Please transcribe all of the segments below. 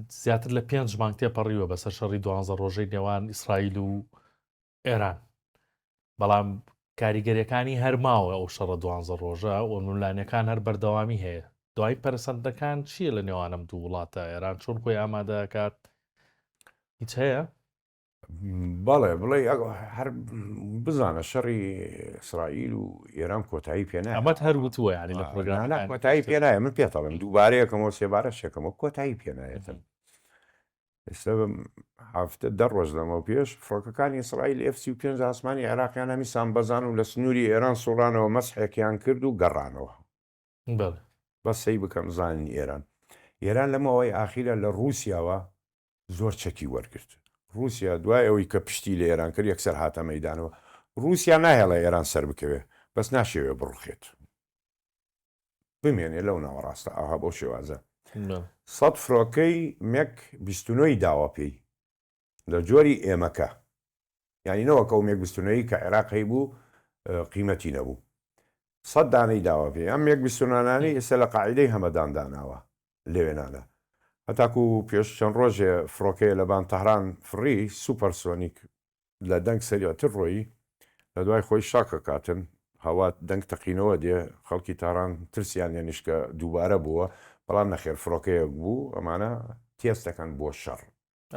زیاتر لە 5 مانگ تێپەڕیوە بەسەر شەڕی 12 ڕۆژەی نێوان ئیسرائیل و ئێران. بەڵام کاریگەریەکانی هەرماوە ئەو شەڕە 12 ڕۆژە و نولانەکان هەر بەردەوامی هەیە. دوای پەرسەندەکان چییە لە نێوانم دوو وڵاتە؟ ئێران چۆن خۆی ئامادەکات؟ هیچ هەیە؟ بەڵێ بڵێ هەر بزانە شەڕی ئیسرائیل و ئێران کۆتایی پێنای ئەمەت هەروتووە ینی لە پرۆگرام کۆتایی پێنایە. من پێتەڵم دووبارەیەکەمەوە سێبارە شێکەمە کۆتایی پێنایەتن. ئێستا هەفتە 10 ڕۆژ لەمەوە پێش فڕۆکەکانی ئیسرائیل F-35 ئاسمانی عێراقیان هەمیسان بەزان و لە سنووری ئێران سوڵانەوە مەسحێکیان کرد و گەڕانەوە. بەس سەی بکەم زانانی ئێران لەمەوەی ئاخیرە لە رووسیاوە زۆر چەکی وەرگرت. رووسیا دوای ئەوەی کە پشتی لە ئێران کرد یەکسەر هاتە مەیدانەوە. رووسیا ناهێڵە ئێران سەر بکەوێ، بەس ناشێوێ بڕخێت بمێنێ لەو ناوەڕاستە ئاها بۆ شێوازە. 100 فرۆکەی مێک 29 داوە پێی لە جۆری ئێمەکە، یعنی نەوەکە و مێک 29 کە عێراقی بوو قیمەتی نەبوو. 100 دانەی داوە پێی. ئەم مێک 29 ئێستا لە قاعیدەی هەمەدان داناوە لەوێنانە. هەتاکو پێش چەند ڕۆژێ فڕۆکەیە لە بان تەهران فڕی سوپەرسۆنیک لە دەنگ سەریعتر ڕۆیی لە دوای خۆی شاکە کاتن هەوا دەنگ تەقینەوە دێ خەڵکی تاران ترسیان لێنیشکە دووبارە بووە، بەڵام نەخێر فڕۆکەیە بوو ئەمانە تێستەکەن بۆ شەڕ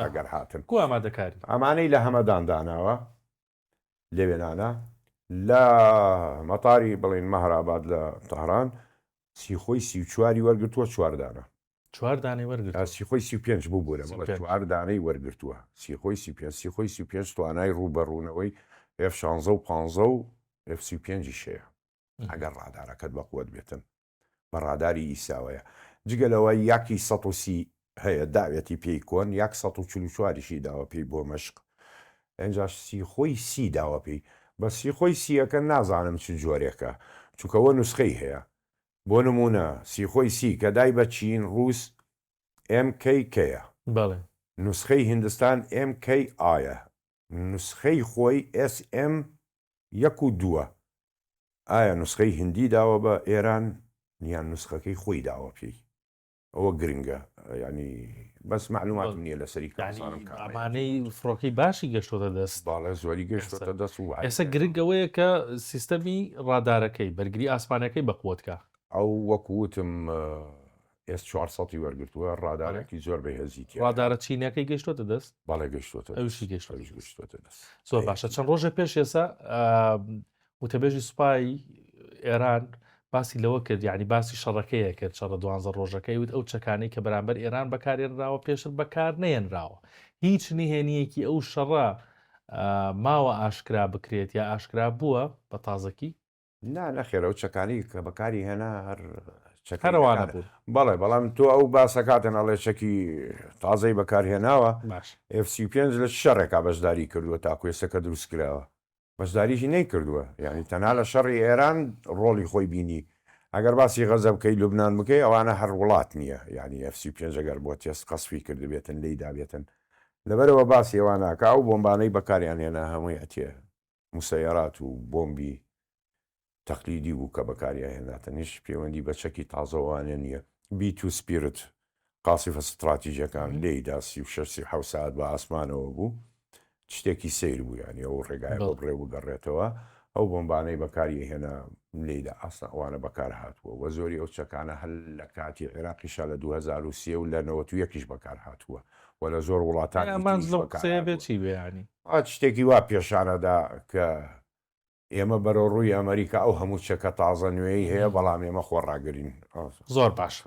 ئەگەر هاتن کو ئامادەکاری ئەمانەی لە هەمەدان داناوە لەوێنانە لە مەتاری بڵین مەهراباد لە تەهران سیخۆی 34 وەرگرتووە 4 4 دانەی وەرگرت سیخۆی 35 بوو بووە بڵێ 4 دانەی وەرگرتووە. سیخۆی 35 توانای ڕوبەڕوونەوەی F-16 و 15 و F-35 شەیە ئەگەر ڕادارەکەت بەقوت بێتن بە ڕاداری ئیساوەیە. جگەلەوە یاکی 130 هەیە داوێتی پێی کۆن، یاک 144شی داوە پێی بۆ مەشق. ئەنجاش سیخۆی 30 داوە پێی. بە سیخۆی سیەکە نازانم چ جۆرێکە چونکەوە نوسخەی هەیە. بۆ نمونە سیخۆی سی کە دای بە چین ڕووس MKKە، بەڵێ نوسخەی هیندستان MKIە، نوسخەی خۆی SM 1 و 2. ئایا نوسخەی هندی داوە بە ئێران یان نوسخەکەی خۆی داوە پێی؟ ئەوە گرنگە، ینی بەس معلومات نییە لە سەری ئەمانەی فڕۆکەی باشی گەشتۆتە دەست. باڵێ زۆری گەشتۆتە دەست و ئێستا گرنگەوەیە کە سیستەمی ڕادارەکەی بەرگری ئاسمانەکەی بەقوتکە. ئەو وەکوتم S400 وەرگرتووە ڕادارێکی زۆر بەهێزیتی. ڕادارە چینەکەی گەشتۆتە دەست؟ باڵێ گەشتۆتە ئەوشی گەشتۆتە دەست. زۆر باشە. چەند ڕۆژە پێش ئێستا وتەبێژی سوپای ئێران باسی لەوە کرد، یعنی باسی شەڕەکەیە کرد، شەڕە 12 ڕۆژەکەی وت ئەو چەکانەی کە بەرامبەر ئێران بەکارێنراوە پێشتر بەکار نێنراوە. هیچ نهێنیەکی ئەو شەڕە ماوە ئاشکرا بکرێت یا ئاشکرا بووە بە تازەکی؟ نەخێرە ئەو چەکانی کە بەکاری هێنا هەر هەروانە بوو. بەڵێ بەڵام تۆ ئەو باسەکاتن ئەڵێ چەکی تازەی بەکارهێناوە. F-35 لە شەڕێکا بەشداری کردووە تاکو ئێستاکە دروست کراوە، بەشداریشی نەیکردووە. یعنی تەنها لە شەڕی ئێران ڕۆڵی خۆی بینی. ئەگەر باسی غەزە بکەی لوبنان بکەی ئەوانە هەر وڵات نییە، یعنی F-35 ئەگەر بۆ تێست قەسفی کردبێتن لی دابێتن لەبەرەوە باسی ئەواناکە ئەو بۆمبانەی بەکاریان هێنا هەمووی ئەتێ مسەیەرات و بۆمبی تەقلیدی بوو کە بەکاریا هێناتە، نیش پەیوەندی بە چەکی تازەوانە نییە. B2 سپیرت قاسیفە استراتیژیەکان لێیدا 36 ساعت بە ئاسمانەوە بوو، شتێکی سیر بوو، ینی ئەو ڕێگای بۆ بڕێ بگەڕێتەوە. ئەو بۆمبانەی بەکاری هێنا لێیدا ئاستا ئەوانە بەکار هاتووە و زۆری ئەو چەکانە هەل لە کاتی عێراقیشا لە 2023 و لە 91 بەکار هاتووە و لە زۆر وڵاتان چی بێنی شتێکی وا پێشانەدا کە ئێمە بەرەو ڕووی ئەمریکا ئەو هەموو چەکە تازە نوێی هەیە، بەڵام ئێمە خۆڕاگرین. زۆر باشە.